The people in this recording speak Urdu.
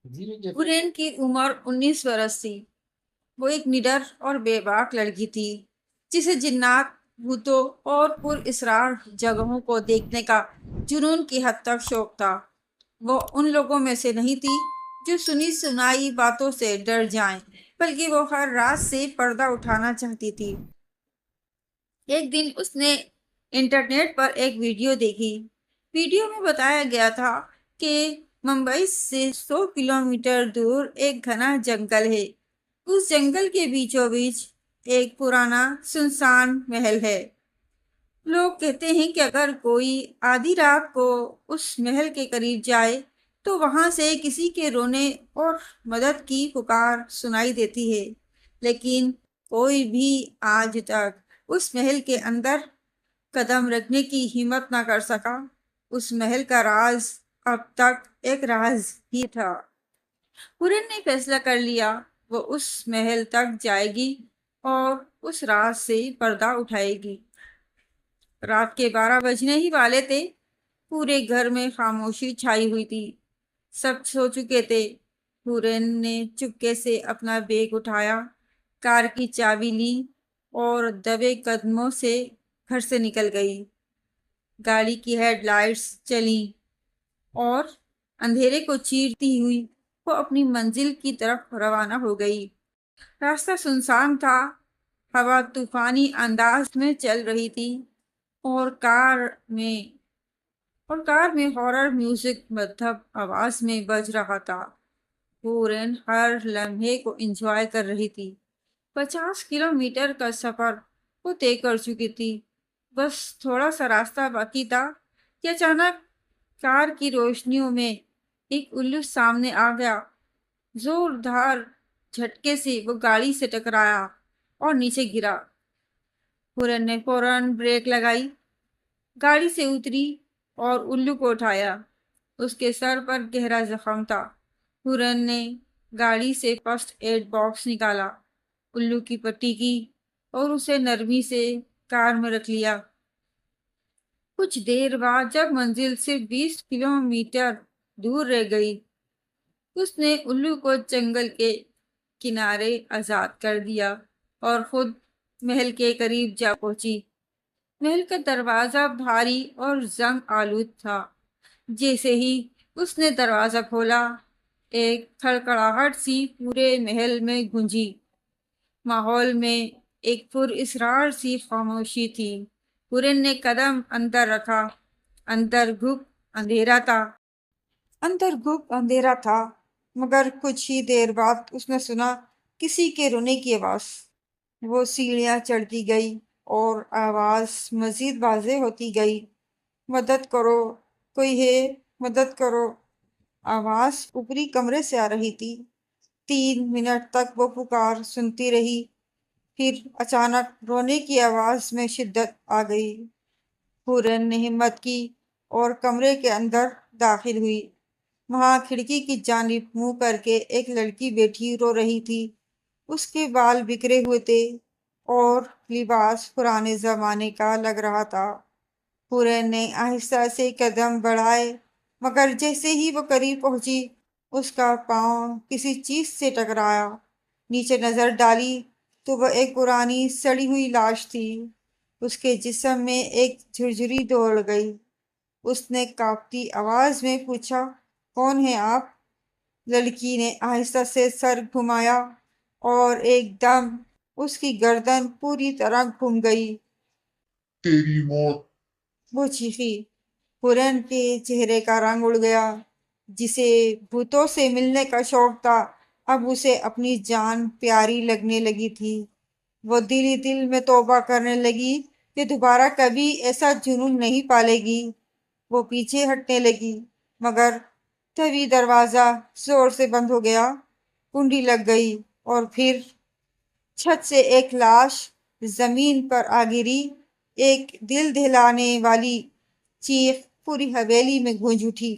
ہورین کی عمر 19 برس تھی۔ وہ ایک نڈر اور بے باک لڑکی تھی جسے جنات، بھوتوں اور پر اسرار جگہوں کو دیکھنے کا جنون کی حد تک شوق تھا۔ وہ ان لوگوں میں سے نہیں تھی جو سنی سنائی باتوں سے ڈر جائیں، بلکہ وہ ہر راز سے پردہ اٹھانا چاہتی تھی۔ ایک دن اس نے انٹرنیٹ پر ایک ویڈیو دیکھی۔ ویڈیو میں بتایا گیا تھا کہ ممبئی سے 100 کلومیٹر دور ایک گھنا جنگل ہے۔ اس جنگل کے بیچوں بیچ ایک پرانا سنسان محل ہے۔ لوگ کہتے ہیں کہ اگر کوئی آدھی رات کو اس محل کے قریب جائے تو وہاں سے کسی کے رونے اور مدد کی پکار سنائی دیتی ہے، لیکن کوئی بھی آج تک اس محل کے اندر قدم رکھنے کی ہمت نہ کر سکا۔ اس محل کا راز اب تک ایک راز ہی تھا۔ ہورن نے فیصلہ کر لیا وہ اس محل تک جائے گی اور اس راز سے پردہ اٹھائے گی۔ رات کے 12 بجنے ہی والے تھے۔ پورے گھر میں خاموشی چھائی ہوئی تھی۔ سب سو چکے تھے۔ ہورن نے چپکے سے اپنا بیگ اٹھایا، کار کی چابی لی اور دبے قدموں سے گھر سے نکل گئی۔ گاڑی کی ہیڈ لائٹس چلیں اور اندھیرے کو چیرتی ہوئی وہ اپنی منزل کی طرف روانہ ہو گئی۔ راستہ سنسان تھا، ہوا طوفانی انداز میں چل رہی تھی اور کار میں ہارر میوزک مدھم آواز میں بج رہا تھا۔ ہورن ہر لمحے کو انجوائے کر رہی تھی۔ 50 کلومیٹر کا سفر وہ طے کر چکی تھی، بس تھوڑا سا راستہ باقی تھا کہ اچانک کار کی روشنیوں میں ایک الو سامنے آ گیا۔ زوردار جھٹکے سے وہ گاڑی سے ٹکرایا اور نیچے گرا۔ ہورن نے فوراً بریک لگائی، گاڑی سے اتری اور الو کو اٹھایا۔ اس کے سر پر گہرا زخم تھا۔ ہورن نے گاڑی سے فرسٹ ایڈ باکس نکالا، الو کی پٹی کی اور اسے نرمی سے کار میں رکھ لیا۔ کچھ دیر بعد جب منزل صرف 20 کلومیٹر دور رہ گئی، اس نے الو کو جنگل کے کنارے آزاد کر دیا اور خود محل کے قریب جا پہنچی۔ محل کا دروازہ بھاری اور زنگ آلود تھا۔ جیسے ہی اس نے دروازہ کھولا، ایک کھڑکھڑاہٹ سی پورے محل میں گونجی۔ ماحول میں ایک پر اسرار سی خاموشی تھی۔ ہورن نے قدم اندر رکھا۔ اندر گھپ اندھیرا تھا، مگر کچھ ہی دیر بعد اس نے سنا کسی کے رونے کی آواز۔ وہ سیڑھیاں چڑھتی گئی اور آواز مزید واضح ہوتی گئی۔ مدد کرو، کوئی ہے، مدد کرو۔ آواز اوپری کمرے سے آ رہی تھی۔ 3 منٹ تک وہ پکار سنتی رہی، پھر اچانک رونے کی آواز میں شدت آ گئی۔ ہورن نے ہمت کی اور کمرے کے اندر داخل ہوئی۔ وہاں کھڑکی کی جانب منہ کر کے ایک لڑکی بیٹھی رو رہی تھی۔ اس کے بال بکھرے ہوئے تھے اور لباس پرانے زمانے کا لگ رہا تھا۔ ہورن نے آہستہ سے قدم بڑھائے، مگر جیسے ہی وہ قریب پہنچی، اس کا پاؤں کسی چیز سے ٹکرایا۔ نیچے نظر ڈالی تو وہ ایک پرانی سڑی ہوئی لاش تھی۔ اس کے جسم میں ایک جھرجھری دوڑ گئی۔ اس نے کانپتی آواز میں پوچھا، کون ہیں آپ؟ لڑکی نے آہستہ سے سر گھمایا اور ایک دم اس کی گردن پوری طرح گھوم گئی۔ تیری موت! وہ چیخی۔ ہورن کے چہرے کا رنگ اڑ گیا۔ جسے بھوتوں سے ملنے کا شوق تھا، اب اسے اپنی جان پیاری لگنے لگی تھی۔ وہ دل ہی دل میں توبہ کرنے لگی کہ دوبارہ کبھی ایسا جنون نہیں پالے گی۔ وہ پیچھے ہٹنے لگی، مگر تبھی دروازہ زور سے بند ہو گیا، کنڈی لگ گئی اور پھر چھت سے ایک لاش زمین پر آ گری۔ ایک دل دہلانے والی چیخ پوری حویلی میں گونج اٹھی۔